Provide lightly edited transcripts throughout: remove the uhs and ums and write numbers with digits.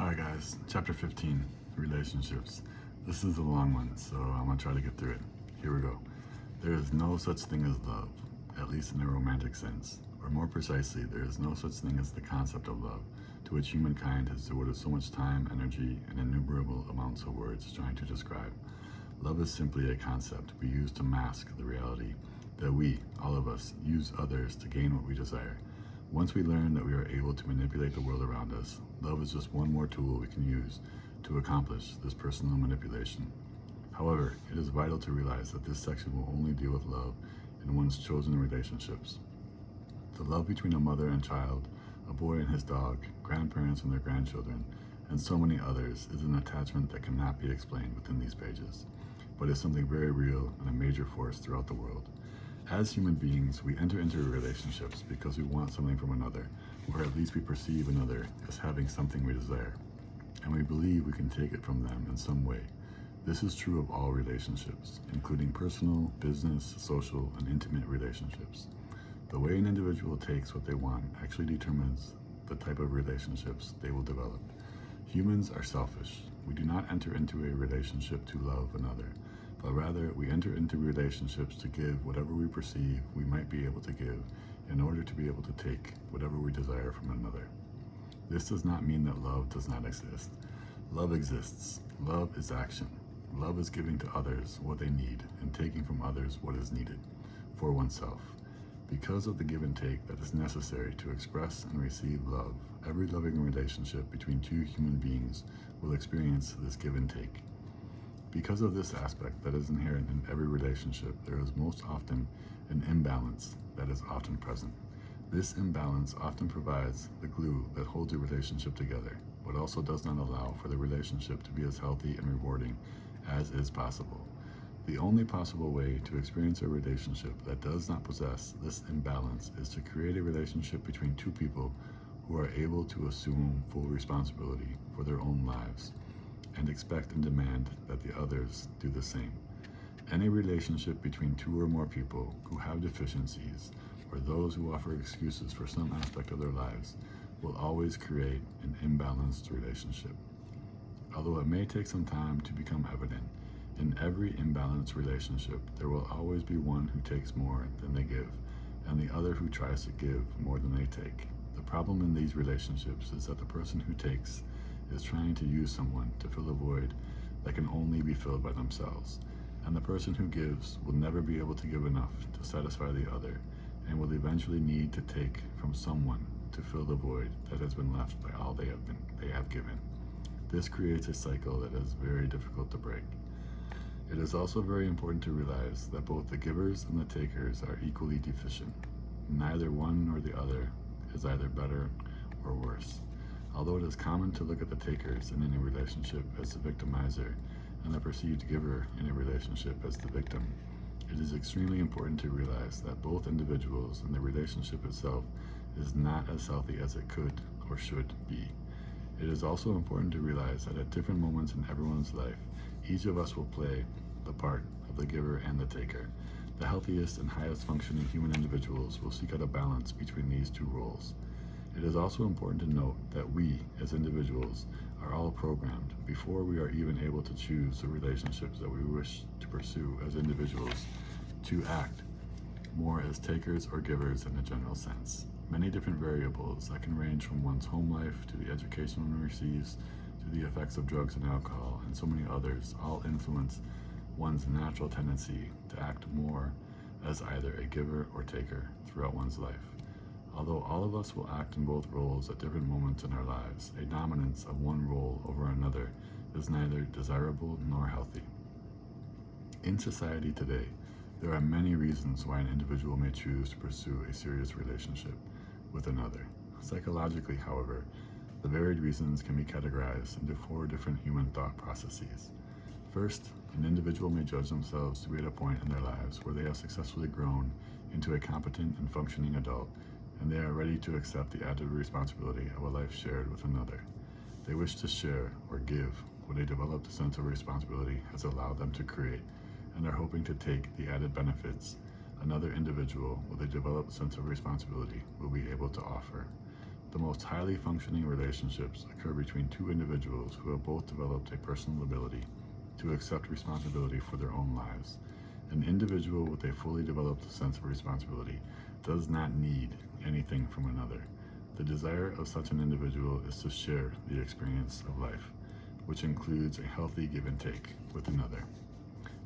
Alright guys, chapter 15, relationships. This is a long one, so I'm going to try to get through it. Here we go. There is no such thing as love, at least in a romantic sense. Or more precisely, there is no such thing as the concept of love, to which humankind has devoted so much time, energy, and innumerable amounts of words trying to describe. Love is simply a concept we use to mask the reality that we, all of us, use others to gain what we desire. Once we learn that we are able to manipulate the world around us, love is just one more tool we can use to accomplish this personal manipulation. However, it is vital to realize that this section will only deal with love in one's chosen relationships. The love between a mother and child, a boy and his dog, grandparents and their grandchildren, and so many others is an attachment that cannot be explained within these pages, but is something very real and a major force throughout the world. As human beings, we enter into relationships because we want something from another, or at least we perceive another as having something we desire, and we believe we can take it from them in some way. This is true of all relationships, including personal, business, social, and intimate relationships. The way an individual takes what they want actually determines the type of relationships they will develop. Humans are selfish. We do not enter into a relationship to love another, but rather we enter into relationships to give whatever we perceive we might be able to give in order to be able to take whatever we desire from another. This does not mean that love does not exist. Love exists. Love is action. Love is giving to others what they need and taking from others what is needed for oneself. Because of the give and take that is necessary to express and receive love, every loving relationship between two human beings will experience this give and take. Because of this aspect that is inherent in every relationship, there is most often an imbalance that is often present. This imbalance often provides the glue that holds a relationship together, but also does not allow for the relationship to be as healthy and rewarding as is possible. The only possible way to experience a relationship that does not possess this imbalance is to create a relationship between two people who are able to assume full responsibility for their own lives and expect and demand that the others do the same. Any relationship between two or more people who have deficiencies or those who offer excuses for some aspect of their lives will always create an imbalanced relationship. Although it may take some time to become evident, in every imbalanced relationship, there will always be one who takes more than they give, and the other who tries to give more than they take. The problem in these relationships is that the person who takes is trying to use someone to fill a void that can only be filled by themselves, and the person who gives will never be able to give enough to satisfy the other, and will eventually need to take from someone to fill the void that has been left by all they have given. This creates a cycle that is very difficult to break. It is also very important to realize that both the givers and the takers are equally deficient. Neither one nor the other is either better or worse. Although it is common to look at the takers in any relationship as the victimizer and the perceived giver in a relationship as the victim, it is extremely important to realize that both individuals and the relationship itself is not as healthy as it could or should be. It is also important to realize that at different moments in everyone's life, each of us will play the part of the giver and the taker. The healthiest and highest functioning human individuals will seek out a balance between these two roles. It is also important to note that we, as individuals, are all programmed before we are even able to choose the relationships that we wish to pursue as individuals to act more as takers or givers in a general sense. Many different variables that can range from one's home life to the education one receives to the effects of drugs and alcohol and so many others all influence one's natural tendency to act more as either a giver or taker throughout one's life. Although all of us will act in both roles at different moments in our lives, a dominance of one role over another is neither desirable nor healthy. In society today, there are many reasons why an individual may choose to pursue a serious relationship with another. Psychologically, however, the varied reasons can be categorized into 4 different human thought processes. First, an individual may judge themselves to be at a point in their lives where they have successfully grown into a competent and functioning adult, and they are ready to accept the added responsibility of a life shared with another. They wish to share or give what a developed sense of responsibility has allowed them to create, and are hoping to take the added benefits another individual with a developed sense of responsibility will be able to offer. The most highly functioning relationships occur between two individuals who have both developed a personal ability to accept responsibility for their own lives. An individual with a fully developed sense of responsibility does not need anything from another. The desire of such an individual is to share the experience of life, which includes a healthy give and take with another.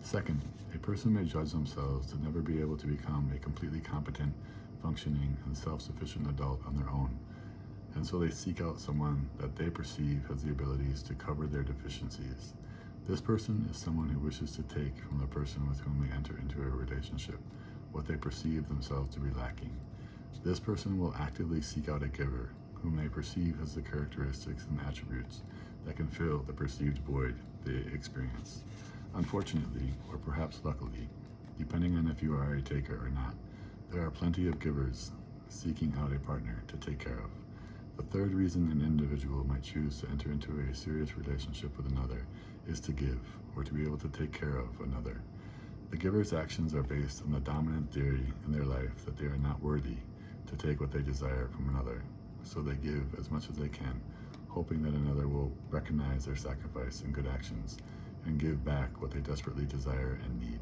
Second, a person may judge themselves to never be able to become a completely competent, functioning, and self-sufficient adult on their own, and so they seek out someone that they perceive has the abilities to cover their deficiencies. This person is someone who wishes to take from the person with whom they enter into a relationship what they perceive themselves to be lacking. This person will actively seek out a giver whom they perceive has the characteristics and attributes that can fill the perceived void they experience. Unfortunately, or perhaps luckily, depending on if you are a taker or not, there are plenty of givers seeking out a partner to take care of. The third reason an individual might choose to enter into a serious relationship with another is to give, or to be able to take care of another. The giver's actions are based on the dominant theory in their life that they are not worthy to take what they desire from another, so they give as much as they can, hoping that another will recognize their sacrifice and good actions and give back what they desperately desire and need.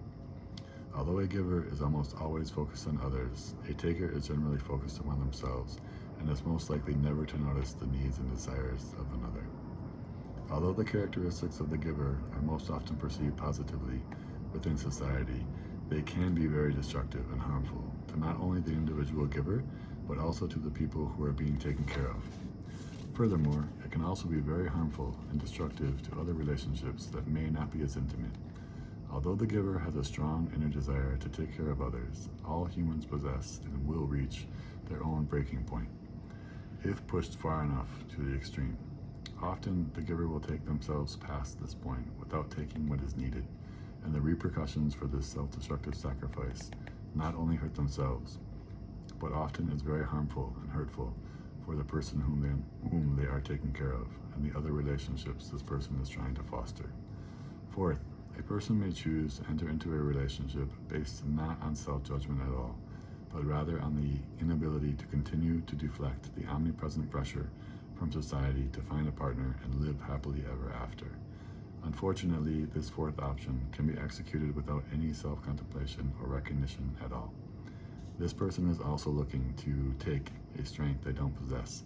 Although a giver is almost always focused on others, a taker is generally focused on themselves and is most likely never to notice the needs and desires of another. Although the characteristics of the giver are most often perceived positively within society, they can be very destructive and harmful to not only the individual giver, but also to the people who are being taken care of. Furthermore, it can also be very harmful and destructive to other relationships that may not be as intimate. Although the giver has a strong inner desire to take care of others, all humans possess and will reach their own breaking point, if pushed far enough to the extreme. Often, the giver will take themselves past this point without taking what is needed, and the repercussions for this self-destructive sacrifice not only hurt themselves, but often is very harmful and hurtful for the person whom they are taking care of and the other relationships this person is trying to foster. Fourth, a person may choose to enter into a relationship based not on self-judgment at all, but rather on the inability to continue to deflect the omnipresent pressure from society to find a partner and live happily ever after. Unfortunately, this fourth option can be executed without any self-contemplation or recognition at all. This person is also looking to take a strength they don't possess,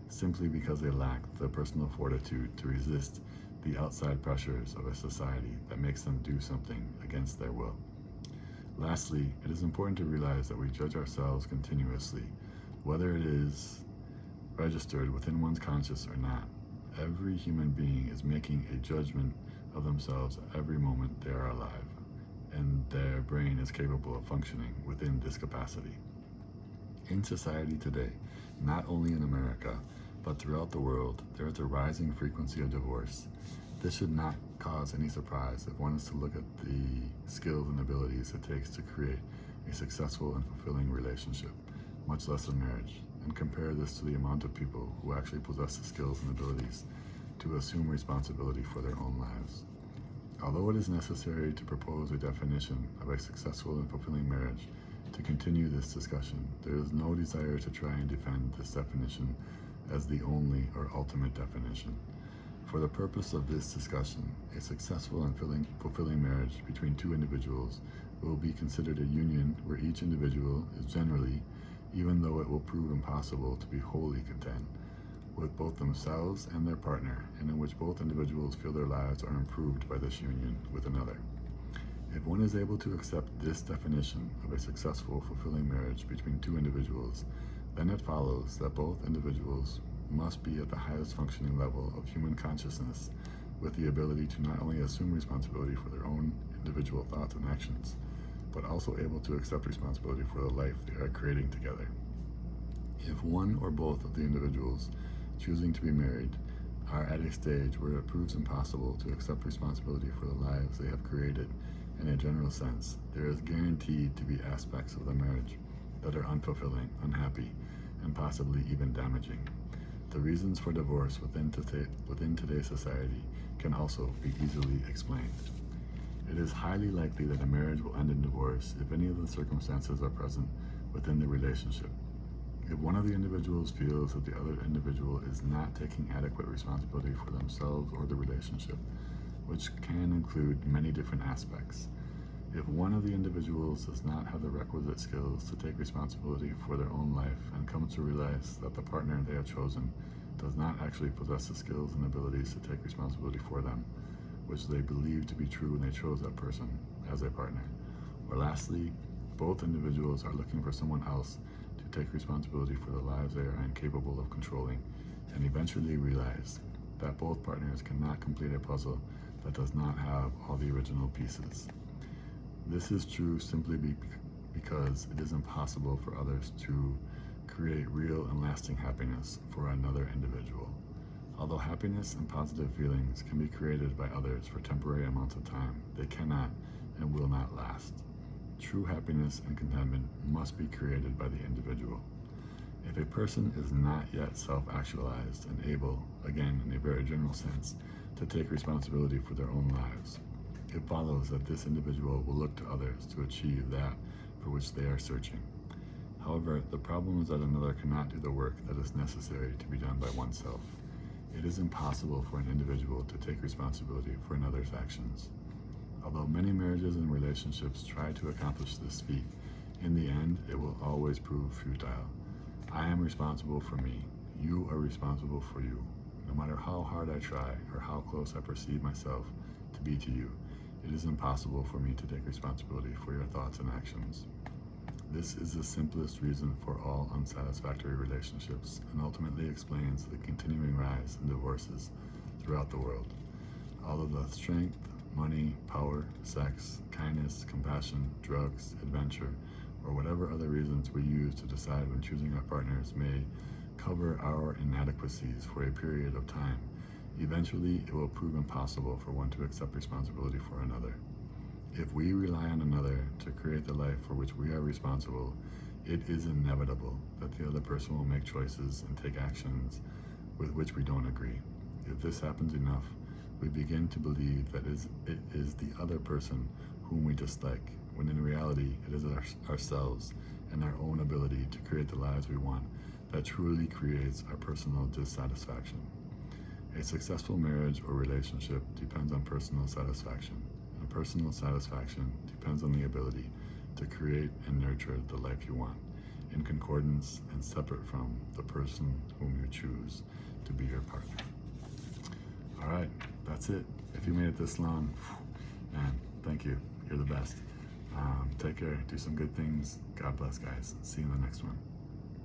simply because they lack the personal fortitude to resist the outside pressures of a society that makes them do something against their will. Lastly, it is important to realize that we judge ourselves continuously, whether it is registered within one's conscious or not. Every human being is making a judgment of themselves every moment they are alive, and their brain is capable of functioning within this capacity. In society today, not only in America, but throughout the world, there is a rising frequency of divorce. This should not cause any surprise if one is to look at the skills and abilities it takes to create a successful and fulfilling relationship, much less a marriage, and compare this to the amount of people who actually possess the skills and abilities to assume responsibility for their own lives. Although it is necessary to propose a definition of a successful and fulfilling marriage to continue this discussion, there is no desire to try and defend this definition as the only or ultimate definition. For the purpose of this discussion, a successful and fulfilling marriage between two individuals will be considered a union where each individual is generally, even though it will prove impossible, to be wholly content with both themselves and their partner, and in which both individuals feel their lives are improved by this union with another. If one is able to accept this definition of a successful, fulfilling marriage between two individuals, then it follows that both individuals must be at the highest functioning level of human consciousness, with the ability to not only assume responsibility for their own individual thoughts and actions, but also able to accept responsibility for the life they are creating together. If one or both of the individuals choosing to be married are at a stage where it proves impossible to accept responsibility for the lives they have created in a general sense, there is guaranteed to be aspects of the marriage that are unfulfilling, unhappy, and possibly even damaging. The reasons for divorce within today's society can also be easily explained. It is highly likely that a marriage will end in divorce if any of the circumstances are present within the relationship. If one of the individuals feels that the other individual is not taking adequate responsibility for themselves or the relationship, which can include many different aspects. If one of the individuals does not have the requisite skills to take responsibility for their own life and comes to realize that the partner they have chosen does not actually possess the skills and abilities to take responsibility for them, which they believe to be true when they chose that person as their partner. Or lastly, both individuals are looking for someone else to take responsibility for the lives they are incapable of controlling, and eventually realize that both partners cannot complete a puzzle that does not have all the original pieces. This is true simply because it is impossible for others to create real and lasting happiness for another individual. Although happiness and positive feelings can be created by others for temporary amounts of time, they cannot and will not last. True happiness and contentment must be created by the individual. If a person is not yet self-actualized and able, again in a very general sense, to take responsibility for their own lives, it follows that this individual will look to others to achieve that for which they are searching. However, the problem is that another cannot do the work that is necessary to be done by oneself. It is impossible for an individual to take responsibility for another's actions. Although many marriages and relationships try to accomplish this feat, in the end, it will always prove futile. I am responsible for me. You are responsible for you. No matter how hard I try or how close I perceive myself to be to you, it is impossible for me to take responsibility for your thoughts and actions. This is the simplest reason for all unsatisfactory relationships and ultimately explains the continuing rise in divorces throughout the world. All of the strength, money, power, sex, kindness, compassion, drugs, adventure, or whatever other reasons we use to decide when choosing our partners may cover our inadequacies for a period of time. Eventually, it will prove impossible for one to accept responsibility for another. If we rely on another to create the life for which we are responsible, it is inevitable that the other person will make choices and take actions with which we don't agree. If this happens enough, we begin to believe that it is the other person whom we dislike, when in reality it is ourselves and our own ability to create the lives we want that truly creates our personal dissatisfaction. A successful marriage or relationship depends on personal satisfaction, and personal satisfaction depends on the ability to create and nurture the life you want, in concordance and separate from the person whom you choose to be your partner. All right, that's it. If you made it this long, man, thank you. You're the best. Take care. Do some good things. God bless, guys. See you in the next one.